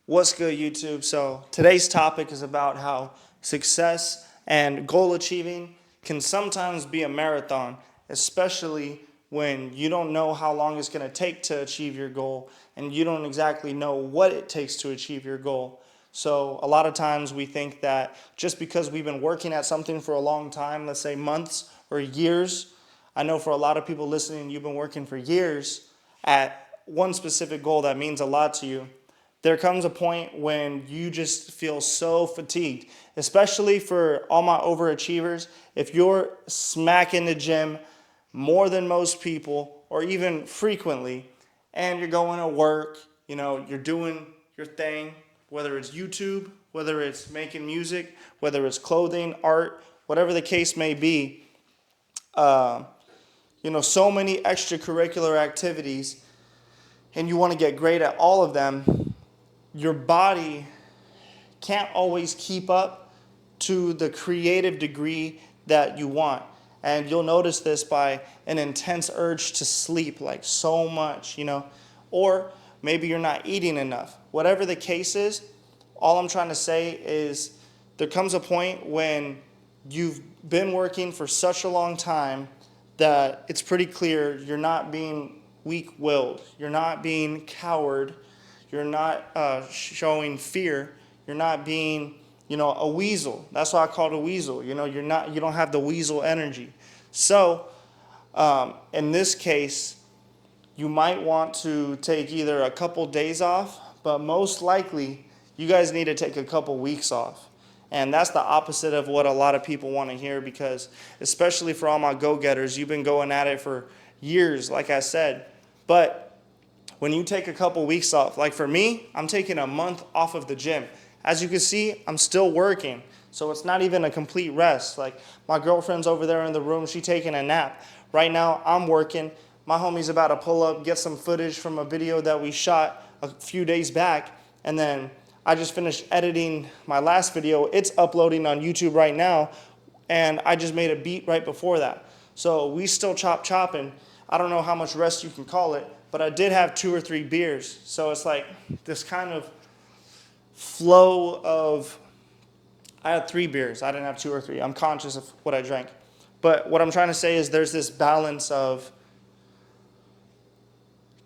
What's good, YouTube? So today's topic is about how success and goal achieving can sometimes be a marathon, especially when you don't know how long it's going to take to achieve your goal and you don't exactly know what it takes to achieve your goal. So a lot of times we think that just because we've been working at something for a long time, let's say months or years, I know for a lot of people listening, you've been working for years at one specific goal that means a lot to you. There comes a point when you just feel so fatigued, especially for all my overachievers. If you're smacking the gym more than most people, or even frequently, and you're going to work, you're doing your thing, whether it's YouTube, whether it's making music, whether it's clothing, art, whatever the case may be, so many extracurricular activities, and you want to get great at all of them, your body can't always keep up to the creative degree that you want. And you'll notice this by an intense urge to sleep, like so much, or maybe you're not eating enough. Whatever the case is, all I'm trying to say is there comes a point when you've been working for such a long time that it's pretty clear you're not being weak-willed, you're not being coward, you're not showing fear, you're not being, a weasel. That's why I call it a weasel. You don't have the weasel energy. So, in this case, you might want to take either a couple days off, but most likely, you guys need to take a couple weeks off. And that's the opposite of what a lot of people want to hear, because especially for all my go-getters, you've been going at it for years, like I said. But when you take a couple weeks off, like for me, I'm taking a month off of the gym. As you can see, I'm still working. So it's not even a complete rest. Like my girlfriend's over there in the room, she's taking a nap. Right now, I'm working. My homie's about to pull up, get some footage from a video that we shot a few days back. And then I just finished editing my last video. It's uploading on YouTube right now. And I just made a beat right before that. So we still chopping. I don't know how much rest you can call it, but I did have 2 or 3 beers. So it's like this kind of flow of, I had 3 beers. I didn't have 2 or 3. I'm conscious of what I drank. But what I'm trying to say is there's this balance of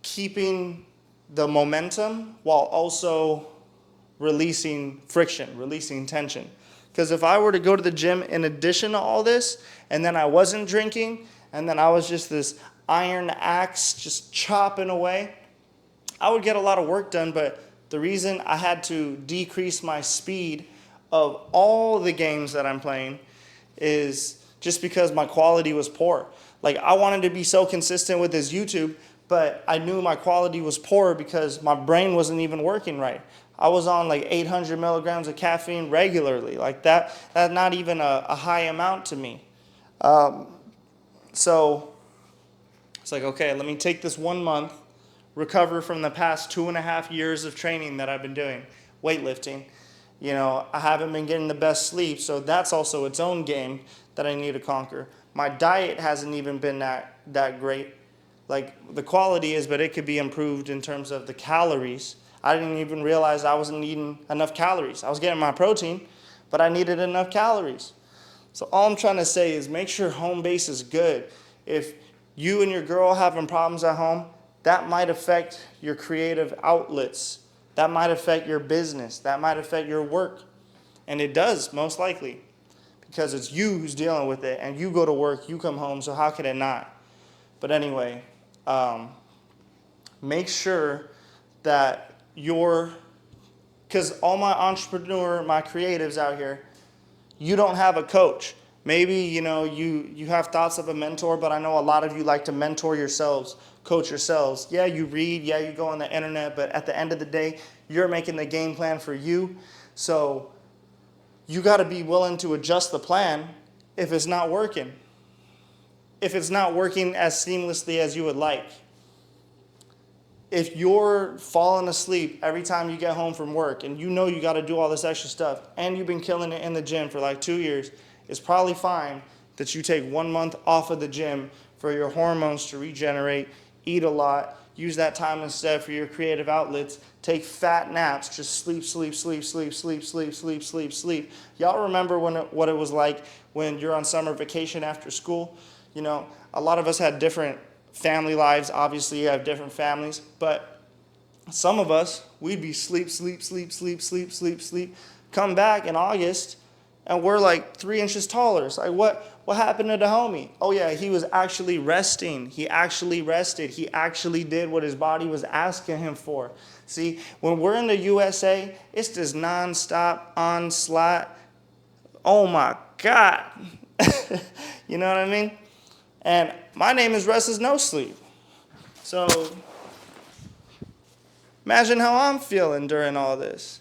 keeping the momentum while also releasing friction, releasing tension. Because if I were to go to the gym in addition to all this, and then I wasn't drinking, and then I was just this iron axe just chopping away, I would get a lot of work done. But the reason I had to decrease my speed of all the games that I'm playing is just because my quality was poor. Like I wanted to be so consistent with this YouTube, but I knew my quality was poor because my brain wasn't even working right. I was on like 800 milligrams of caffeine regularly. Like that's not even a high amount to me. So it's like, okay, let me take this 1 month, recover from the past 2.5 years of training that I've been doing, weightlifting. I haven't been getting the best sleep, so that's also its own game that I need to conquer. My diet hasn't even been that great. Like the quality is, but it could be improved in terms of the calories. I didn't even realize I wasn't eating enough calories. I was getting my protein, but I needed enough calories. So all I'm trying to say is make sure home base is good. If you and your girl having problems at home, that might affect your creative outlets. That might affect your business. That might affect your work. And it does, most likely, because it's you who's dealing with it, and you go to work, you come home, so how could it not? But anyway, make sure that because all my my creatives out here, you don't have a coach. Maybe, you have thoughts of a mentor, but I know a lot of you like to mentor yourselves, coach yourselves. Yeah, you read, yeah, you go on the internet, but at the end of the day, you're making the game plan for you. So you got to be willing to adjust the plan if it's not working. If it's not working as seamlessly as you would like. If you're falling asleep every time you get home from work and you got to do all this extra stuff and you've been killing it in the gym for like 2 years, it's probably fine that you take 1 month off of the gym for your hormones to regenerate, eat a lot, use that time instead for your creative outlets. Take fat naps. Just sleep, sleep, sleep, sleep, sleep, sleep, sleep, sleep, sleep. Y'all remember what it was like when you're on summer vacation after school? You know, a lot of us had different family lives. Obviously, you have different families, but some of us, we'd be sleep, sleep, sleep, sleep, sleep, sleep, sleep. Come back in August, and we're like 3 inches taller. It's like, what happened to the homie? Oh yeah, he was actually resting. He actually rested. He actually did what his body was asking him for. See, when we're in the USA, it's this nonstop onslaught. Oh my God. You know what I mean? And my name is Restless No Sleep. So imagine how I'm feeling during all this.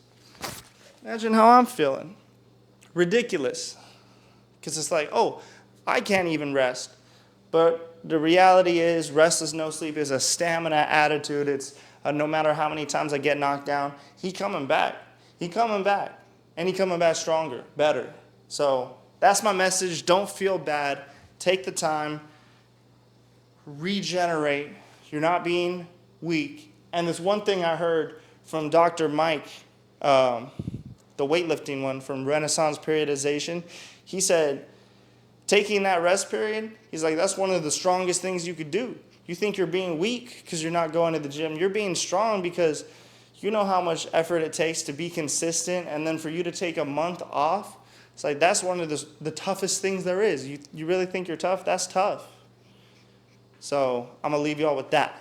Imagine how I'm feeling. Ridiculous. Because it's like, oh, I can't even rest. But the reality is, restless no sleep is a stamina attitude. It's no matter how many times I get knocked down, he coming back. He coming back. And he coming back stronger, better. So that's my message. Don't feel bad. Take the time. Regenerate. You're not being weak. And this one thing I heard from Dr. Mike, the weightlifting one from Renaissance Periodization, he said, taking that rest period, he's like, that's one of the strongest things you could do. You think you're being weak because you're not going to the gym. You're being strong because you know how much effort it takes to be consistent, and then for you to take a month off, it's like that's one of the toughest things there is. You really think you're tough? That's tough. So I'm going to leave you all with that.